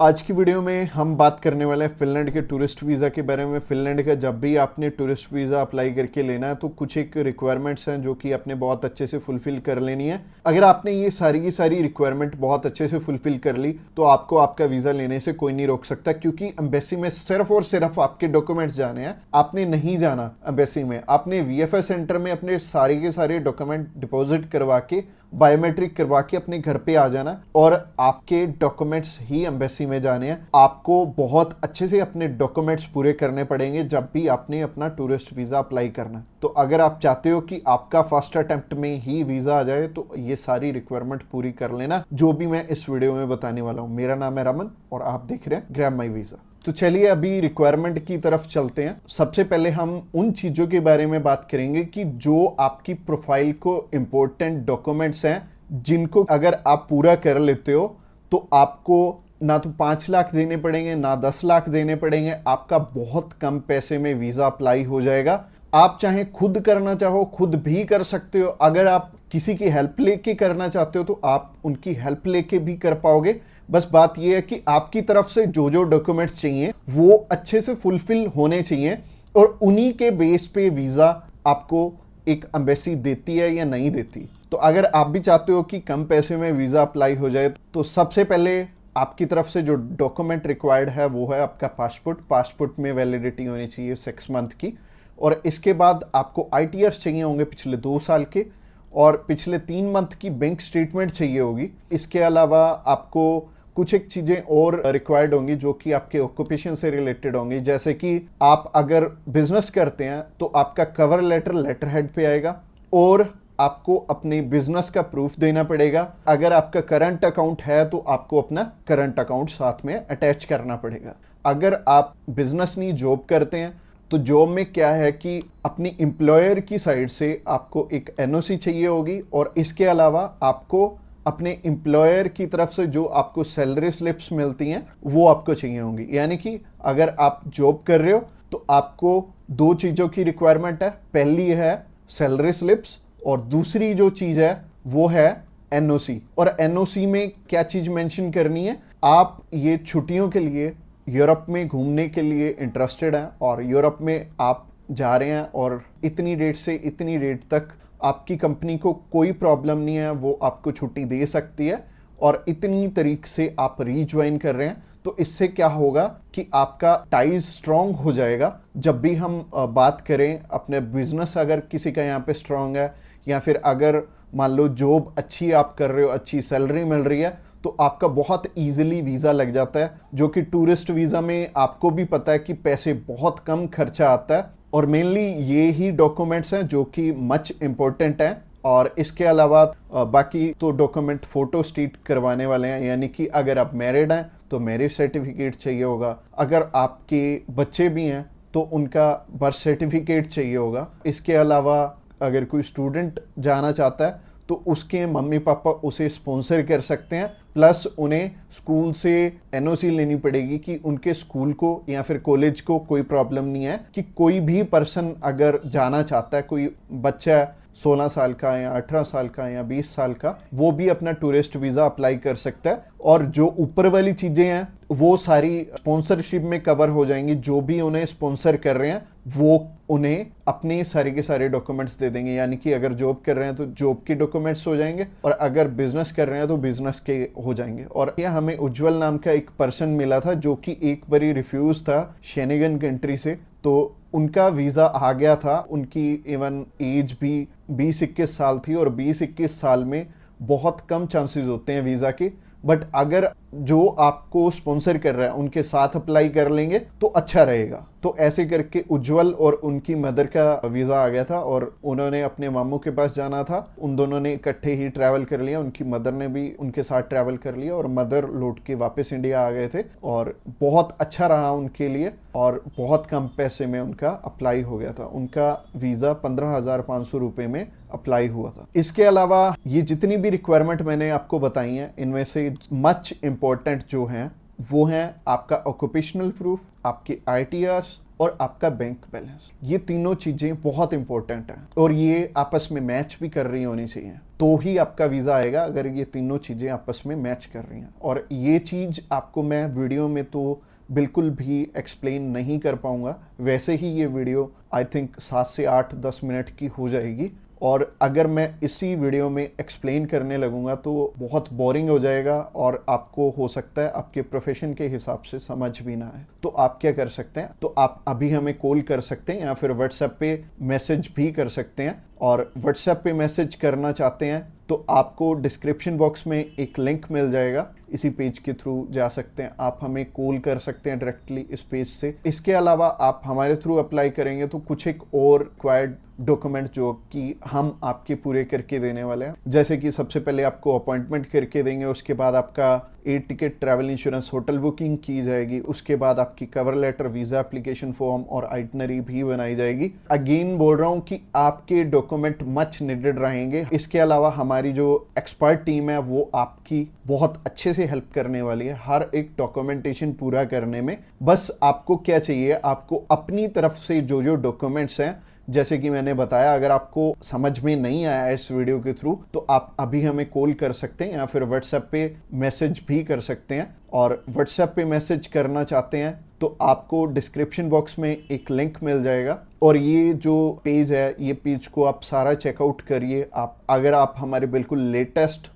आज की वीडियो में हम बात करने वाले हैं फिनलैंड के टूरिस्ट वीज़ा के बारे में। फिनलैंड का जब भी आपने टूरिस्ट वीज़ा अप्लाई करके लेना है तो कुछ एक रिक्वायरमेंट्स हैं जो कि आपने बहुत अच्छे से फुलफिल कर लेनी है। अगर आपने ये सारी की सारी रिक्वायरमेंट बहुत अच्छे से फुलफिल कर ली तो आपको आपका वीज़ा लेने से कोई नहीं रोक सकता, क्योंकि एम्बेसी में सिर्फ और सिर्फ आपके डॉक्यूमेंट्स जाने हैं। आपने नहीं जाना एम्बेसी में, आपने वीएफएस सेंटर में अपने सारे के सारे डॉक्यूमेंट डिपॉजिट करवा के बायोमेट्रिक करवा के अपने घर पे आ जाना और आपके डॉक्यूमेंट्स ही एम्बेसी में जाने हैं। आपको बहुत अच्छे से अपने डॉक्यूमेंट्स पूरे करने पड़ेंगे जब भी आपने अपना टूरिस्ट वीज़ा अप्लाई करना। तो अगर आप चाहते हो कि आपका फर्स्ट अटेम्प्ट में ही वीज़ा आ जाए तो ये सारी रिक्वायरमेंट पूरी कर लेना जो भी मैं इस वीडियो में बताने वाला हूँ। मेरा नाम है रमन और आप देख रहे हैं ग्रैब माई वीज़ा। तो चलिए अभी रिक्वायरमेंट की तरफ चलते हैं। सबसे पहले हम उन चीज़ों के बारे में बात करेंगे कि जो आपकी प्रोफाइल को इम्पोर्टेंट डॉक्यूमेंट्स हैं जिनको अगर आप पूरा कर लेते हो तो आपको ना तो 5 लाख देने पड़ेंगे ना 10 लाख देने पड़ेंगे। आपका बहुत कम पैसे में वीज़ा अप्लाई हो जाएगा। आप चाहे खुद करना चाहो खुद भी कर सकते हो। अगर आप किसी की हेल्प लेके करना चाहते हो तो आप उनकी हेल्प लेके भी कर पाओगे। बस बात यह है कि आपकी तरफ से जो जो डॉक्यूमेंट्स चाहिए वो अच्छे से फुलफिल होने चाहिए और उन्हीं के बेस पे वीज़ा आपको एक एम्बेसी देती है या नहीं देती। तो अगर आप भी चाहते हो कि कम पैसे में वीज़ा अप्लाई हो जाए तो सबसे पहले आपकी तरफ से जो डॉक्यूमेंट रिक्वायर्ड है वो है आपका पासपोर्ट में वैलिडिटी होनी चाहिए 6 मंथ की। और इसके बाद आपको आईटीआर चाहिए होंगे पिछले 2 साल के और पिछले 3 मंथ की बैंक स्टेटमेंट चाहिए होगी। इसके अलावा आपको कुछ एक चीज़ें और रिक्वायर्ड होंगी जो कि आपके ऑक्यूपेशन से रिलेटेड होंगी। जैसे कि आप अगर बिजनेस करते हैं तो आपका कवर लेटर हेड पे आएगा और आपको अपने बिजनेस का प्रूफ देना पड़ेगा। अगर आपका करंट अकाउंट है तो आपको अपना करंट अकाउंट साथ में अटैच करना पड़ेगा। अगर आप बिजनेस नहीं जॉब करते हैं तो जॉब में क्या है कि अपनी एम्प्लॉयर की साइड से आपको एक एनओसी चाहिए होगी और इसके अलावा आपको अपने एम्प्लॉयर की तरफ से जो आपको सैलरी स्लिप्स मिलती हैं वो आपको चाहिए होंगी। यानी कि अगर आप जॉब कर रहे हो तो आपको 2 चीज़ों की रिक्वायरमेंट है। पहली है सैलरी स्लिप्स और दूसरी जो चीज़ है वो है एनओसी। और एनओसी में क्या चीज़ मेंशन करनी है, आप ये छुट्टियों के लिए यूरोप में घूमने के लिए इंटरेस्टेड हैं और यूरोप में आप जा रहे हैं और इतनी डेट से इतनी डेट तक आपकी कंपनी को कोई प्रॉब्लम नहीं है, वो आपको छुट्टी दे सकती है और इतनी तारीख से आप रीज्वाइन कर रहे हैं। तो इससे क्या होगा कि आपका टाइज स्ट्रॉन्ग हो जाएगा। जब भी हम बात करें अपने बिजनेस अगर किसी का यहाँ पे स्ट्रॉन्ग है या फिर अगर मान लो जॉब अच्छी आप कर रहे हो, अच्छी सैलरी मिल रही है तो आपका बहुत इजीली वीज़ा लग जाता है। जो कि टूरिस्ट वीज़ा में आपको भी पता है कि पैसे बहुत कम खर्चा आता है और मेनली ये ही डॉक्यूमेंट्स हैं जो कि मच इम्पोर्टेंट हैं। और इसके अलावा बाकी तो डॉक्यूमेंट फोटो स्टेट करवाने वाले हैं। यानी कि अगर आप मैरिड हैं तो मैरिज सर्टिफिकेट चाहिए होगा। अगर आपके बच्चे भी हैं तो उनका बर्थ सर्टिफिकेट चाहिए होगा। इसके अलावा अगर कोई स्टूडेंट जाना चाहता है तो उसके मम्मी पापा उसे स्पॉन्सर कर सकते हैं। प्लस उन्हें स्कूल से एनओसी लेनी पड़ेगी कि उनके स्कूल को या फिर कॉलेज को कोई प्रॉब्लम नहीं है कि कोई भी पर्सन अगर जाना चाहता है, कोई बच्चा 16 साल का या 18 साल का या 20 साल का, वो भी अपना टूरिस्ट वीज़ा अप्लाई कर सकता है। और जो ऊपर वाली चीज़ें हैं वो सारी स्पॉन्सरशिप में कवर हो जाएंगी। जो भी उन्हें स्पॉन्सर कर रहे हैं वो उन्हें अपने सारे के सारे डॉक्यूमेंट्स दे देंगे। यानी कि अगर जॉब कर रहे हैं तो जॉब के डॉक्यूमेंट्स हो जाएंगे और अगर बिजनेस कर रहे हैं तो बिजनेस के हो जाएंगे। और यह हमें उज्जवल नाम का एक पर्सन मिला था जो कि एक बारी रिफ्यूज था शेनेगन कंट्री से, तो उनका वीज़ा आ गया था। उनकी इवन एज भी 20-21 साल थी और 20-21 साल में बहुत कम चांसेस होते हैं वीज़ा के। बट अगर जो आपको स्पॉन्सर कर रहा है उनके साथ अप्लाई कर लेंगे तो अच्छा रहेगा। तो ऐसे करके उज्जवल और उनकी मदर का वीज़ा आ गया था और उन्होंने अपने मामू के पास जाना था। उन दोनों ने इकट्ठे ही ट्रैवल कर लिया, उनकी मदर ने भी उनके साथ ट्रैवल कर लिया और मदर लौट के वापस इंडिया आ गए थे और बहुत अच्छा रहा उनके लिए और बहुत कम पैसे में उनका अप्लाई हो गया था। उनका वीज़ा 15,500 रुपये में अप्लाई हुआ था। इसके अलावा ये जितनी भी रिक्वायरमेंट मैंने आपको बताई हैं इनमें से मच इम्पोर्टेंट जो हैं वो हैं आपका ऑक्यूपेशनल प्रूफ, आपके आईटीआर, और आपका बैंक बैलेंस। ये तीनों चीजें बहुत इंपॉर्टेंट हैं और ये आपस में मैच भी कर रही होनी चाहिए, तो ही आपका वीजा आएगा अगर ये तीनों चीजें आपस में मैच कर रही हैं। और ये चीज आपको मैं वीडियो में तो बिल्कुल भी एक्सप्लेन नहीं कर पाऊंगा, वैसे ही ये वीडियो आई थिंक 7 से 8-10 मिनट की हो जाएगी, और अगर मैं इसी वीडियो में एक्सप्लेन करने लगूंगा तो बहुत बोरिंग हो जाएगा और आपको हो सकता है आपके प्रोफेशन के हिसाब से समझ भी ना आए। तो आप क्या कर सकते हैं, तो आप अभी हमें कॉल कर सकते हैं या फिर व्हाट्सएप पे मैसेज भी कर सकते हैं। और व्हाट्सएप पे मैसेज करना चाहते हैं तो आपको डिस्क्रिप्शन बॉक्स में एक लिंक मिल जाएगा, इसी पेज के थ्रू जा सकते हैं। आप हमें कॉल कर सकते हैं डायरेक्टली इस पेज से। इसके अलावा आप हमारे थ्रू अप्लाई करेंगे तो कुछ एक और रिक्वायर्ड डॉक्यूमेंट जो कि हम आपके पूरे करके देने वाले हैं, जैसे कि सबसे पहले आपको अपॉइंटमेंट करके देंगे, उसके बाद आपका air ticket, travel insurance, hotel booking की जाएगी, उसके बाद आपकी cover letter, visa application form और आइटनरी भी बनाई जाएगी। अगेन बोल रहा हूँ कि आपके डॉक्यूमेंट मच नीडेड रहेंगे। इसके अलावा हमारी जो एक्सपर्ट टीम है वो आपकी बहुत अच्छे से हेल्प करने वाली है हर एक डॉक्यूमेंटेशन पूरा करने में। बस आपको क्या चाहिए, आपको अपनी तरफ से जो जो डॉक्यूमेंट्स हैं, जैसे कि मैंने बताया, अगर आपको समझ में नहीं आया इस वीडियो के थ्रू तो आप अभी हमें कॉल कर सकते हैं या फिर व्हाट्सएप पे मैसेज भी कर सकते हैं। और व्हाट्सएप पे मैसेज करना चाहते हैं तो आपको डिस्क्रिप्शन बॉक्स में एक लिंक मिल जाएगा और ये जो पेज है, ये पेज को आप सारा चेकआउट करिए। आप अगर आप हमारे बिल्कुल लेटेस्ट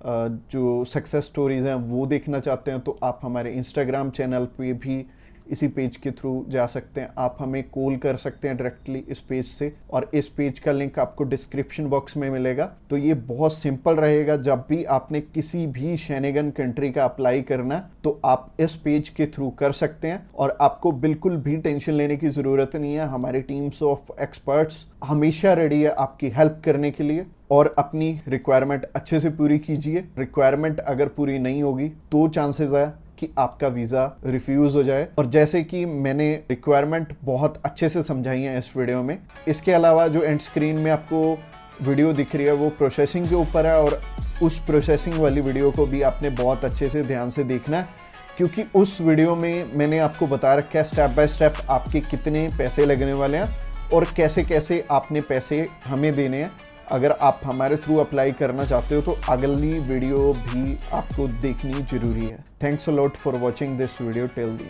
जो सक्सेस स्टोरीज हैं वो देखना चाहते हैं तो आप हमारे इंस्टाग्राम चैनल पे भी इसी पेज के थ्रू जा सकते हैं। आप हमें कॉल कर सकते हैं डायरेक्टली इस पेज से और इस पेज का लिंक आपको डिस्क्रिप्शन बॉक्स में मिलेगा। तो ये बहुत सिंपल रहेगा, जब भी आपने किसी भी शेनेगन कंट्री का अप्लाई करना है तो आप इस पेज के थ्रू कर सकते हैं और आपको बिल्कुल भी टेंशन लेने की ज़रूरत नहीं है। हमारी टीम्स ऑफ एक्सपर्ट्स हमेशा रेडी है आपकी हेल्प करने के लिए। और अपनी रिक्वायरमेंट अच्छे से पूरी कीजिए। रिक्वायरमेंट अगर पूरी नहीं होगी तो चांसेस है कि आपका वीज़ा रिफ्यूज़ हो जाए। और जैसे कि मैंने रिक्वायरमेंट बहुत अच्छे से समझाई है इस वीडियो में। इसके अलावा जो एंड स्क्रीन में आपको वीडियो दिख रही है वो प्रोसेसिंग के ऊपर है और उस प्रोसेसिंग वाली वीडियो को भी आपने बहुत अच्छे से ध्यान से देखना है, क्योंकि उस वीडियो में मैंने आपको बता रखा है स्टेप बाय स्टेप आपके कितने पैसे लगने वाले हैं और कैसे कैसे आपने पैसे हमें देने हैं। अगर आप हमारे थ्रू अप्लाई करना चाहते हो तो अगली वीडियो भी आपको देखनी जरूरी है। Thanks a lot for watching this video till the end.